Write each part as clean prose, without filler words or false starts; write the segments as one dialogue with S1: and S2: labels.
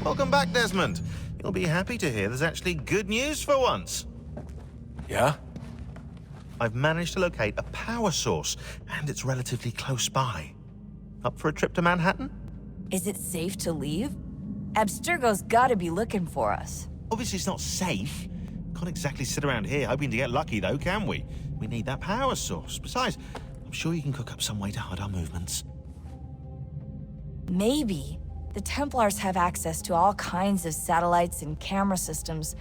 S1: Welcome back, Desmond. You'll be happy to hear there's actually good news for once.
S2: Yeah?
S1: I've managed to locate a power source, and it's relatively close by. Up for a trip to Manhattan?
S3: Is it safe to leave? Abstergo's gotta be looking for us.
S1: Obviously, it's not safe. Can't exactly sit around here hoping to get lucky, though, can we? We need that power source. Besides, I'm sure you can cook up some way to hide our movements.
S3: Maybe. The Templars have access to all kinds of satellites and camera systems.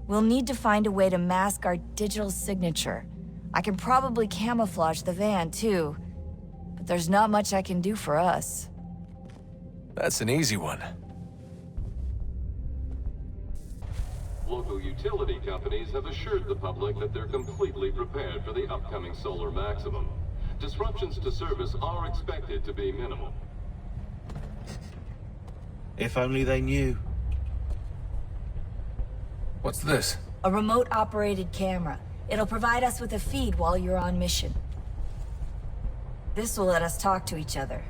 S3: We'll need to find a way to mask our digital signature. I can probably camouflage the van, too. But there's not much I can do for us.
S2: That's an easy one.
S4: Local utility companies have assured the public that they're completely prepared for the upcoming solar maximum. Disruptions to service are expected to be minimal.
S1: If only they knew.
S2: What's this?
S3: A remote-operated camera. It'll provide us with a feed while you're on mission. This will let us talk to each other.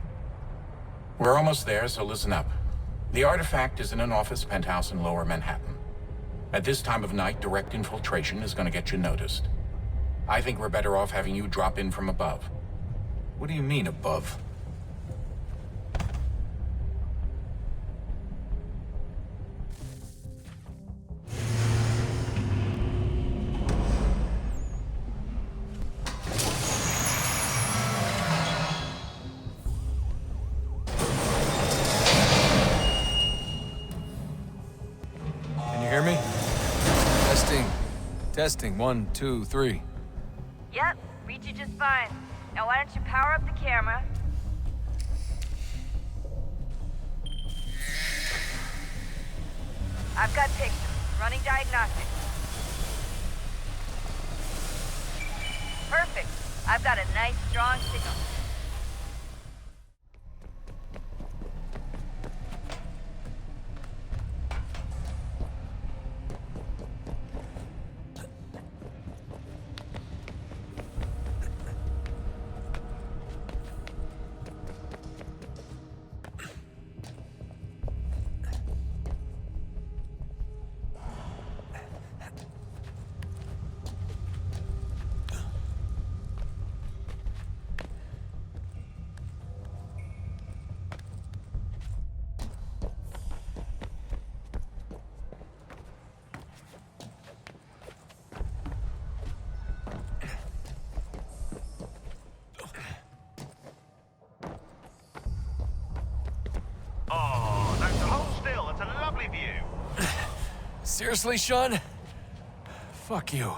S5: We're almost there, so listen up. The artifact is in an office penthouse in Lower Manhattan. At this time of night, direct infiltration is going to get you noticed. I think we're better off having you drop in from above.
S2: What do you mean, above? Can you hear me? Testing. 1, 2, 3.
S3: Yep, read you just fine. Now why don't you power up the camera? I've got pictures. Running diagnostics. Perfect. I've got a nice, strong signal.
S1: Oh, that's hold still. That's a lovely view.
S2: Seriously, Sean? Fuck you.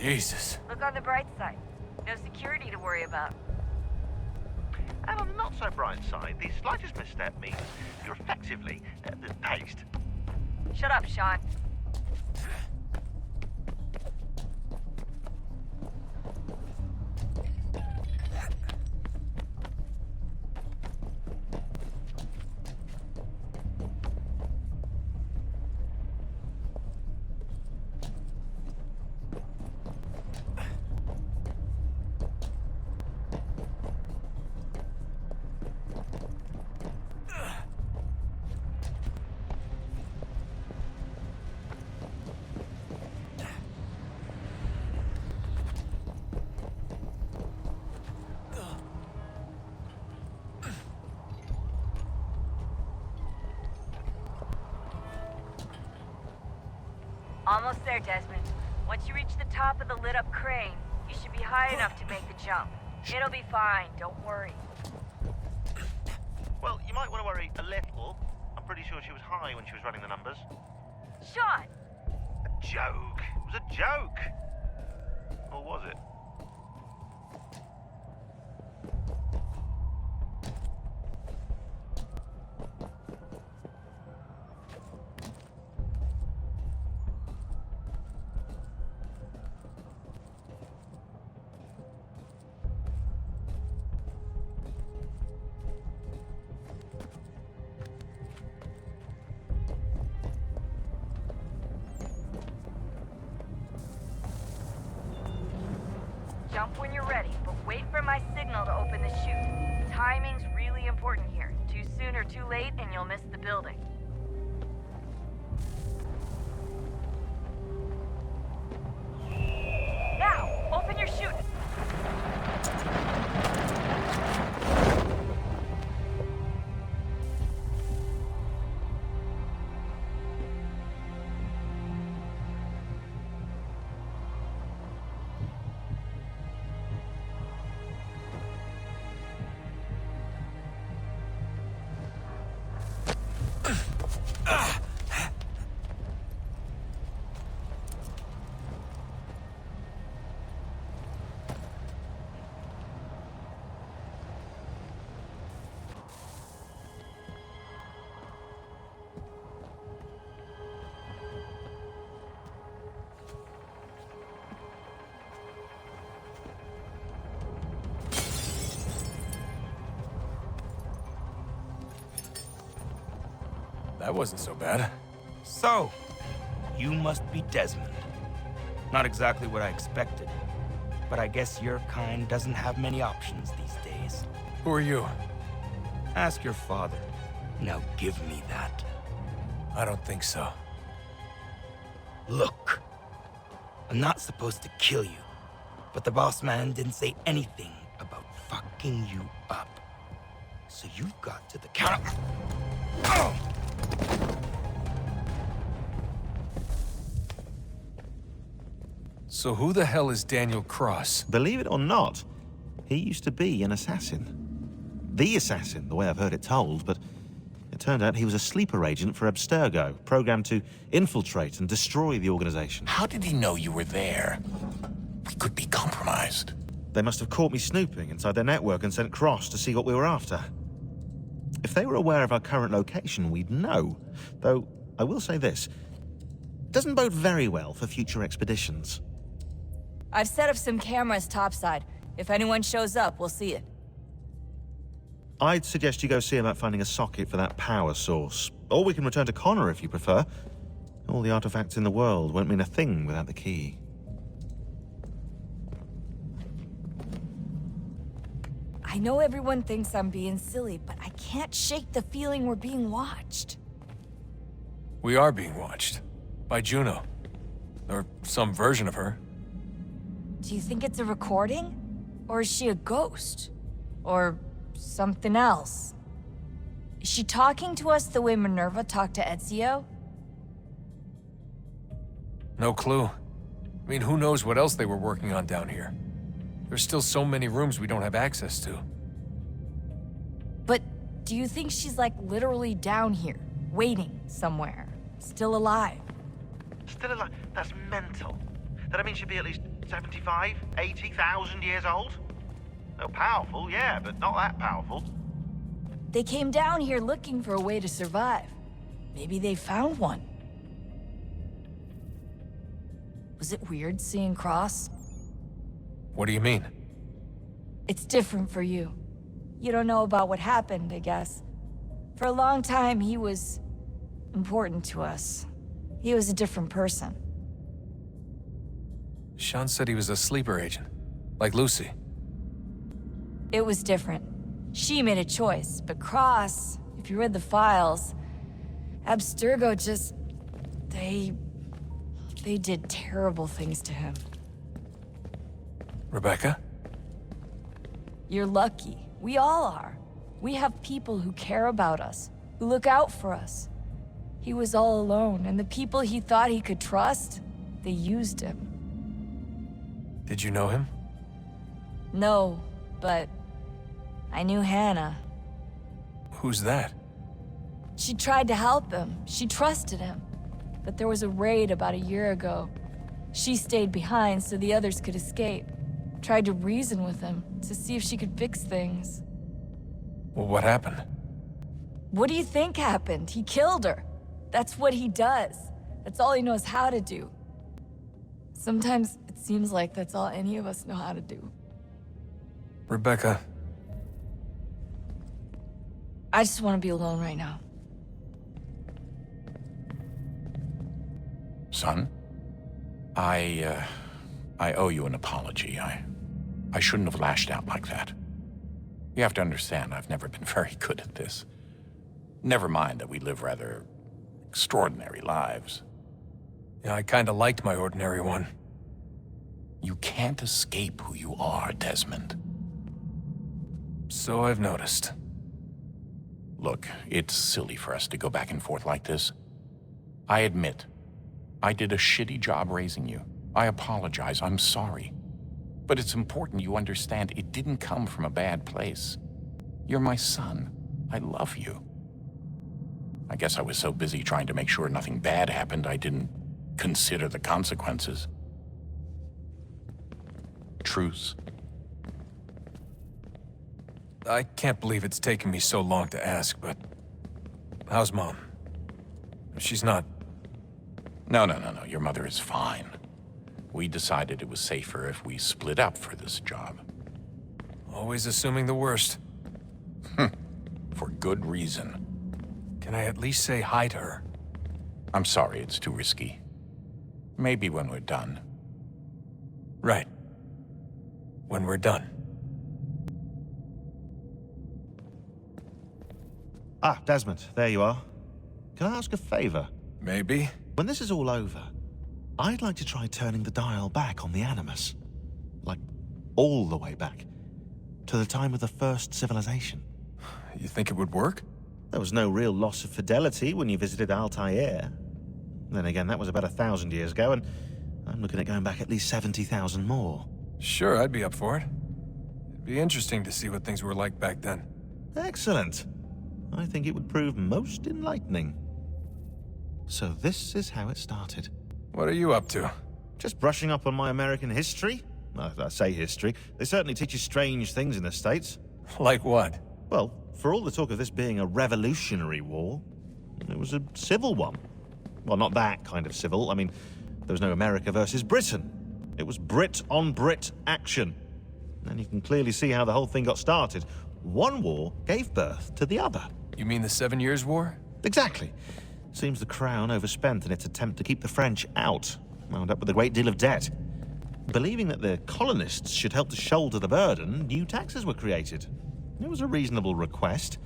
S2: Jesus.
S3: Look on the bright side. No security to worry about.
S1: And on the not so bright side, the slightest misstep means you're effectively paced.
S3: Shut up, Sean. Almost there, Desmond. Once you reach the top of the lit-up crane, you should be high enough to make the jump. It'll be fine, don't worry.
S1: Well, you might want to worry a little. I'm pretty sure she was high when she was running the numbers.
S3: Sean!
S1: A joke. It was a joke. Or was it?
S3: Jump when you're ready, but wait for my signal to open the chute. Timing's really important here. Too soon or too late, and you'll miss the building. Now, open your chute.
S2: That wasn't so bad.
S6: So, you must be Desmond. Not exactly what I expected, but I guess your kind doesn't have many options these days.
S2: Who are you?
S6: Ask your father. Now give me that.
S2: I don't think so.
S6: Look, I'm not supposed to kill you, but the boss man didn't say anything about fucking you up. So you've got to the count of... Oh!
S2: So who the hell is Daniel Cross?
S1: Believe it or not, he used to be an assassin. The assassin, the way I've heard it told, but it turned out he was a sleeper agent for Abstergo, programmed to infiltrate and destroy the organization.
S5: How did he know you were there? We could be compromised.
S1: They must have caught me snooping inside their network and sent Cross to see what we were after. If they were aware of our current location, we'd know. Though, I will say this, it doesn't bode very well for future expeditions.
S3: I've set up some cameras topside. If anyone shows up, we'll see it.
S1: I'd suggest you go see about finding a socket for that power source. Or we can return to Connor if you prefer. All the artifacts in the world won't mean a thing without the key.
S3: I know everyone thinks I'm being silly, but I can't shake the feeling we're being watched.
S2: We are being watched. By Juno. Or some version of her.
S3: Do you think it's a recording? Or is she a ghost? Or something else? Is she talking to us the way Minerva talked to Ezio?
S2: No clue. I mean, who knows what else they were working on down here? There's still so many rooms we don't have access to.
S3: But do you think she's like literally down here, waiting somewhere, still alive?
S1: Still alive? That's mental. That means she'd be at least 75, 80,000 years old? Oh, powerful, yeah, but not that powerful.
S3: They came down here looking for a way to survive. Maybe they found one. Was it weird seeing Cross?
S2: What do you mean?
S3: It's different for you. You don't know about what happened, I guess. For a long time, he was important to us. He was a different person.
S2: Sean said he was a sleeper agent. Like Lucy.
S3: It was different. She made a choice, but Cross, if you read the files, Abstergo just... They did terrible things to him.
S2: Rebecca?
S3: You're lucky. We all are. We have people who care about us, who look out for us. He was all alone, and the people he thought he could trust, they used him.
S2: Did you know him?
S3: No, but I knew Hannah.
S2: Who's that?
S3: She tried to help him. She trusted him. But there was a raid about a year ago. She stayed behind so the others could escape. Tried to reason with him to see if she could fix things.
S2: Well, what happened?
S3: What do you think happened? He killed her. That's what he does. That's all he knows how to do. Sometimes it seems like that's all any of us know how to do.
S2: Rebecca,
S3: I just want to be alone right now.
S5: Son, I owe you an apology. I shouldn't have lashed out like that. You have to understand, I've never been very good at this. Never mind that we live rather extraordinary lives.
S2: yeah, I kinda liked my ordinary one.
S5: You can't escape who you are, Desmond.
S2: So I've noticed.
S5: Look, it's silly for us to go back and forth like this. I admit, I did a shitty job raising you. I apologize, I'm sorry. But it's important you understand it didn't come from a bad place. You're my son. I love you. I guess I was so busy trying to make sure nothing bad happened, I didn't consider the consequences. Truce.
S2: I can't believe it's taken me so long to ask, but... how's Mom? She's not...
S5: No. Your mother is fine. We decided it was safer if we split up for this job.
S2: always assuming the worst.
S5: For good reason.
S2: Can I at least say hi to her?
S5: I'm sorry, it's too risky. Maybe when we're done.
S2: Right. When we're done.
S1: Ah, Desmond, there you are. Can I ask a favor?
S2: Maybe.
S1: When this is all over, I'd like to try turning the dial back on the Animus. Like, all the way back. To the time of the first civilization.
S2: You think it would work?
S1: There was no real loss of fidelity when you visited Altair. Then again, that was about 1,000 years ago, and I'm looking at going back at least 70,000 more.
S2: Sure, I'd be up for it. It'd be interesting to see what things were like back then.
S1: Excellent. I think it would prove most enlightening. So this is how it started.
S2: What are you up to?
S1: Just brushing up on my American history. Well, I say history. They certainly teach you strange things in the States.
S2: Like what?
S1: Well, for all the talk of this being a revolutionary war, it was a civil one. Well, not that kind of civil. I mean, there was no America versus Britain. It was Brit on Brit action. And you can clearly see how the whole thing got started. One war gave birth to the other.
S2: You mean the 7 Years' War?
S1: Exactly. Seems the Crown overspent in its attempt to keep the French out, wound up with a great deal of debt. Believing that the colonists should help to shoulder the burden, new taxes were created. It was a reasonable request,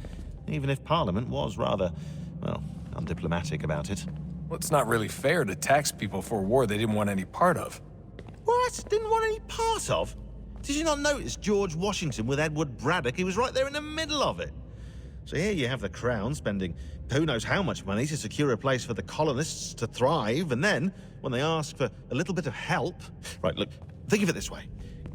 S1: even if Parliament was rather, well, undiplomatic about it.
S2: Well, it's not really fair to tax people for a war they didn't want any part of.
S1: What? Didn't want any part of? Did you not notice George Washington with Edward Braddock? He was right there in the middle of it. So here you have the Crown spending who knows how much money to secure a place for the colonists to thrive, and then, when they ask for a little bit of help... Right, look, think of it this way.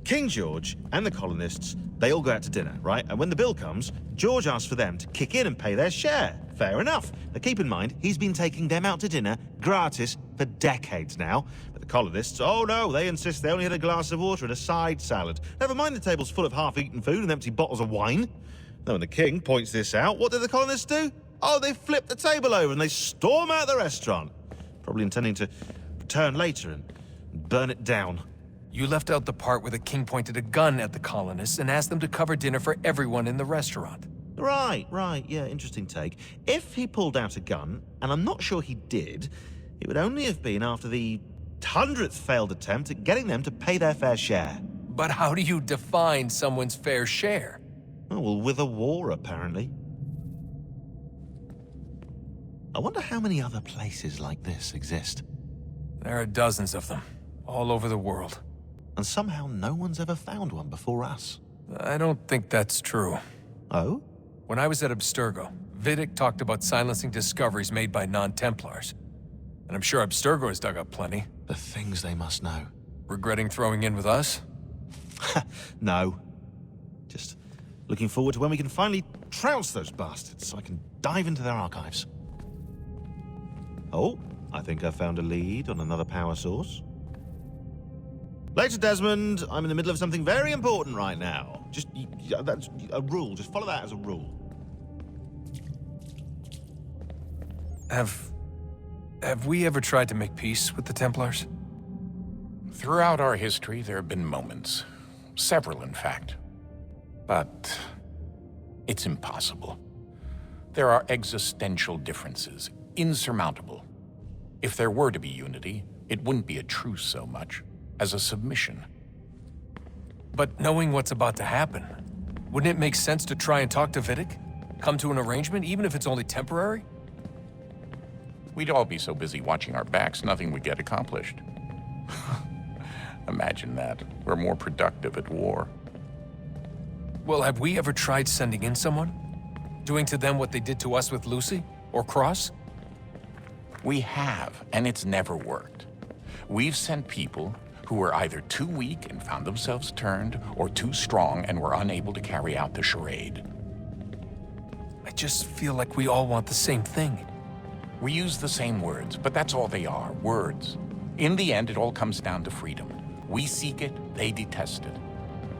S1: King George and the colonists, they all go out to dinner, right? And when the bill comes, George asks for them to kick in and pay their share. Fair enough. Now keep in mind, he's been taking them out to dinner gratis for decades now. But the colonists, oh no, they insist they only had a glass of water and a side salad. Never mind the table's full of half-eaten food and empty bottles of wine. Now when the king points this out, what do the colonists do? Oh, they flip the table over and they storm out the restaurant. Probably intending to return later and burn it down.
S2: You left out the part where the king pointed a gun at the colonists and asked them to cover dinner for everyone in the restaurant.
S1: Right, yeah, interesting take. If he pulled out a gun, and I'm not sure he did, it would only have been after the 100th failed attempt at getting them to pay their fair share.
S2: But how do you define someone's fair share?
S1: Oh, well, with a war, apparently. I wonder how many other places like this exist.
S2: There are dozens of them, all over the world.
S1: And somehow no one's ever found one before us.
S2: I don't think that's true.
S1: Oh?
S2: When I was at Abstergo, Vidic talked about silencing discoveries made by non-Templars. And I'm sure Abstergo has dug up plenty.
S1: The things they must know.
S2: Regretting throwing in with us?
S1: No. Looking forward to when we can finally trounce those bastards so I can dive into their archives. Oh, I think I found a lead on another power source. Later, Desmond. I'm in the middle of something very important right now. That's a rule. Just follow that as a rule.
S2: Have we ever tried to make peace with the Templars?
S5: Throughout our history, there have been moments. Several, in fact. But it's impossible. There are existential differences, insurmountable. If there were to be unity, it wouldn't be a truce so much as a submission.
S2: But knowing what's about to happen, wouldn't it make sense to try and talk to Vidic? Come to an arrangement, even if it's only temporary?
S5: We'd all be so busy watching our backs, nothing would get accomplished. Imagine that. We're more productive at war.
S2: Well, have we ever tried sending in someone? Doing to them what they did to us with Lucy? Or Cross?
S5: We have, and it's never worked. We've sent people who were either too weak and found themselves turned, or too strong and were unable to carry out the charade.
S2: I just feel like we all want the same thing.
S5: We use the same words, but that's all they are, words. In the end, it all comes down to freedom. We seek it, they detest it.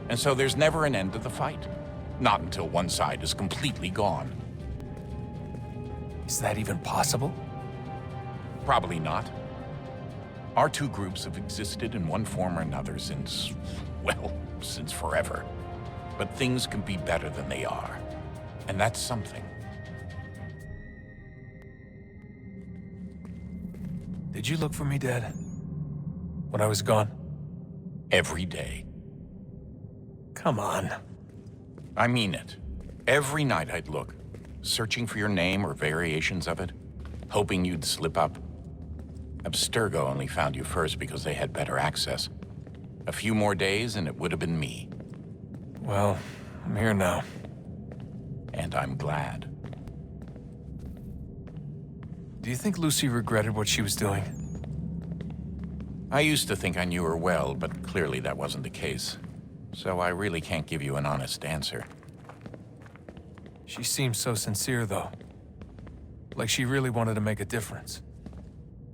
S5: And so there's never an end to the fight. Not until one side is completely gone.
S2: Is that even possible?
S5: Probably not. Our two groups have existed in one form or another since, well, since forever. But things can be better than they are. And that's something.
S2: Did you look for me, Dad? When I was gone?
S5: Every day.
S2: Come on.
S5: I mean it. Every night I'd look, searching for your name or variations of it, hoping you'd slip up. Abstergo only found you first because they had better access. A few more days and it would have been me.
S2: Well, I'm here now.
S5: And I'm glad.
S2: Do you think Lucy regretted what she was doing?
S5: I used to think I knew her well, but clearly that wasn't the case. So I really can't give you an honest answer.
S2: She seemed so sincere, though. Like she really wanted to make a difference.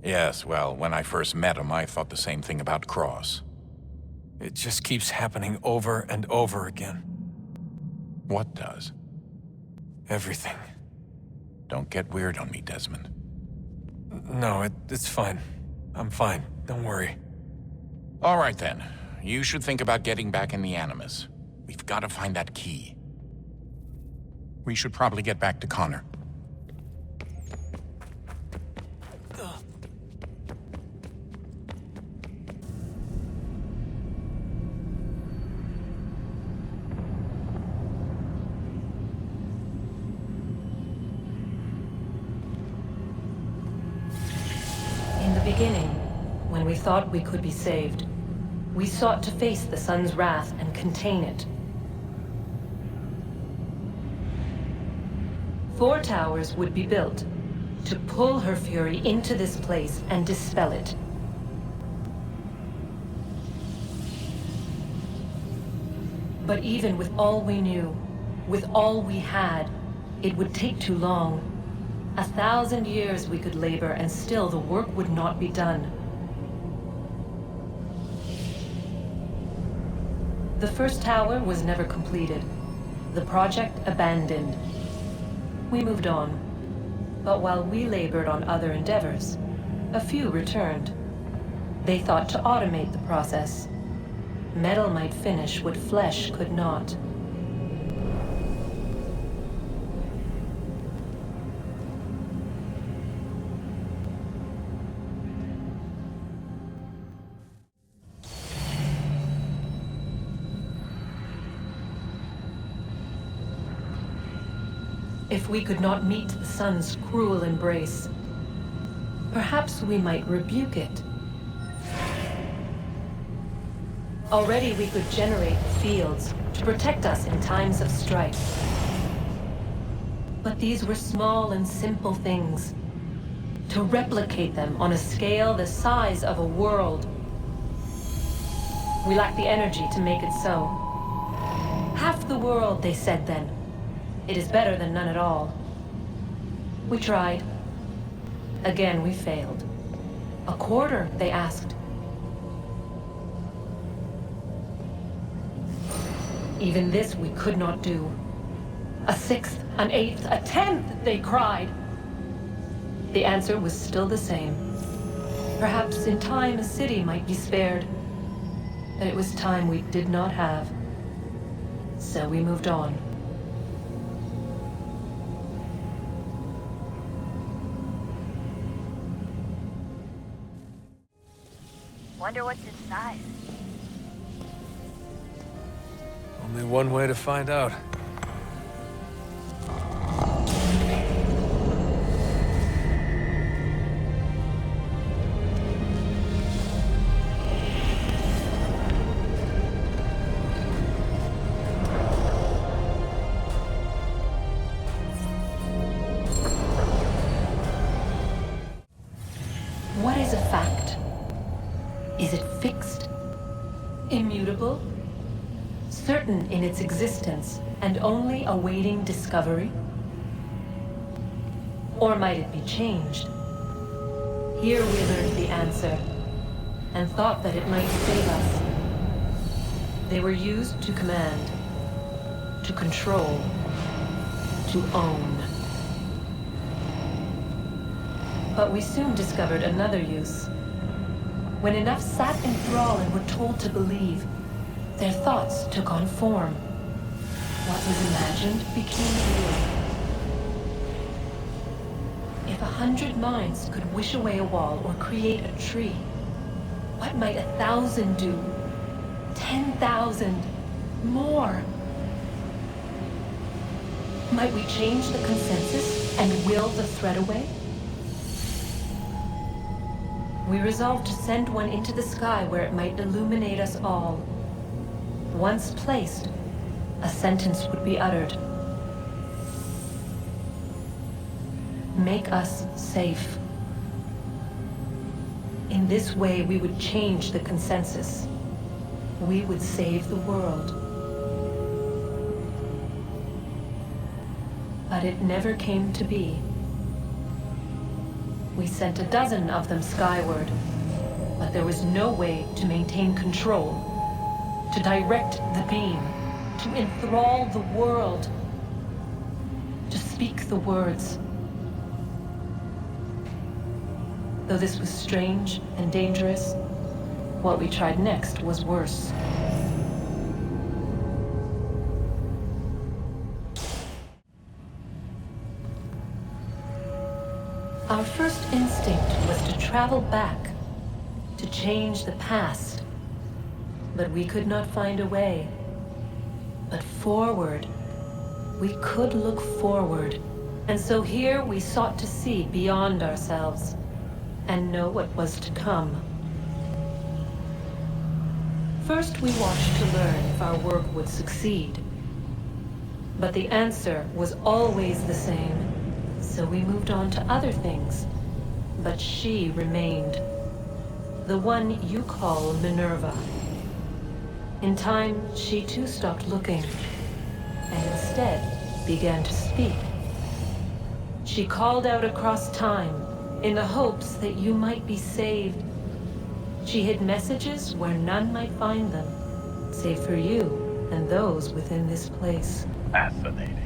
S5: Yes, well, when I first met him, I thought the same thing about Cross.
S2: It just keeps happening over and over again.
S5: What does?
S2: Everything.
S5: Don't get weird on me, Desmond.
S2: No, it's fine. I'm fine. Don't worry.
S5: All right, then. You should think about getting back in the Animus. We've got to find that key. We should probably get back to Connor.
S7: In the beginning, when we thought we could be saved, we sought to face the sun's wrath and contain it. 4 towers would be built to pull her fury into this place and dispel it. But even with all we knew, with all we had, it would take too long. 1,000 years we could labor and still the work would not be done. The first tower was never completed. The project abandoned. We moved on. But while we labored on other endeavors, a few returned. They thought to automate the process. Metal might finish what flesh could not. If we could not meet the sun's cruel embrace, perhaps we might rebuke it. Already we could generate fields to protect us in times of strife. But these were small and simple things. To replicate them on a scale the size of a world, we lack the energy to make it so. Half the world, they said then. It is better than none at all. We tried. Again, we failed. A quarter, they asked. Even this we could not do. A sixth, an eighth, a tenth, they cried. The answer was still the same. Perhaps in time a city might be spared. But it was time we did not have. So we moved on.
S3: Wonder what's inside.
S2: Only one way to find out.
S7: What is a fact? Is it fixed? Immutable? Certain in its existence and only awaiting discovery? Or might it be changed? Here we learned the answer and thought that it might save us. They were used to command, to control, to own. But we soon discovered another use. When enough sat in thrall and were told to believe, their thoughts took on form. What was imagined became real. If 100 minds could wish away a wall or create a tree, what might 1,000 do? 10,000? More? Might we change the consensus and will the threat away? We resolved to send one into the sky where it might illuminate us all. Once placed, a sentence would be uttered. Make us safe. In this way, we would change the consensus. We would save the world. But it never came to be. We sent a dozen of them skyward, but there was no way to maintain control, to direct the beam, to enthrall the world, to speak the words. Though this was strange and dangerous, what we tried next was worse. Our first instinct was to travel back, to change the past. But we could not find a way. But forward, we could look forward. And so here we sought to see beyond ourselves and know what was to come. First, we watched to learn if our work would succeed. But the answer was always the same. So we moved on to other things. But she remained. The one you call Minerva. In time, she too stopped looking, and instead began to speak. She called out across time, in the hopes that you might be saved. She hid messages where none might find them, save for you and those within this place.
S8: Fascinating.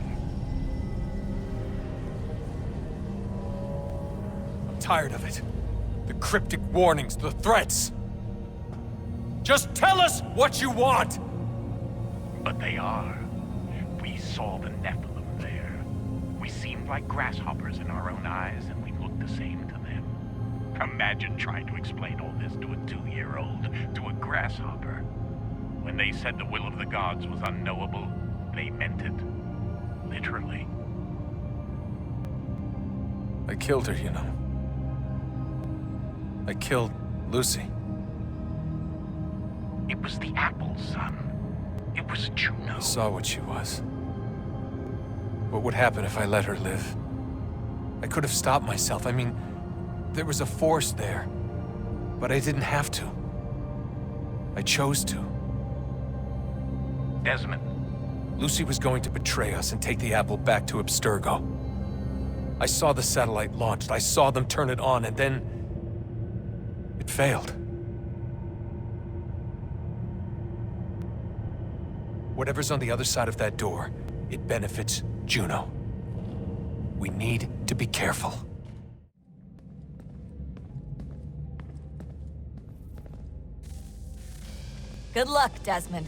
S2: Tired of it. The cryptic warnings, the threats. Just tell us what you want!
S8: But they are. We saw the Nephilim there. We seemed like grasshoppers in our own eyes, and we looked the same to them. Imagine trying to explain all this to a 2-year-old, to a grasshopper. When they said the will of the gods was unknowable, they meant it. Literally.
S2: I killed her, you know. I killed Lucy.
S8: It was the apple, son. It was Juno.
S2: I saw what she was. What would happen if I let her live? I could have stopped myself. I mean, there was a force there. But I didn't have to. I chose to.
S8: Desmond,
S2: Lucy was going to betray us and take the apple back to Abstergo. I saw the satellite launched, I saw them turn it on, and then... it failed. Whatever's on the other side of that door, it benefits Juno. We need to be careful.
S3: Good luck, Desmond.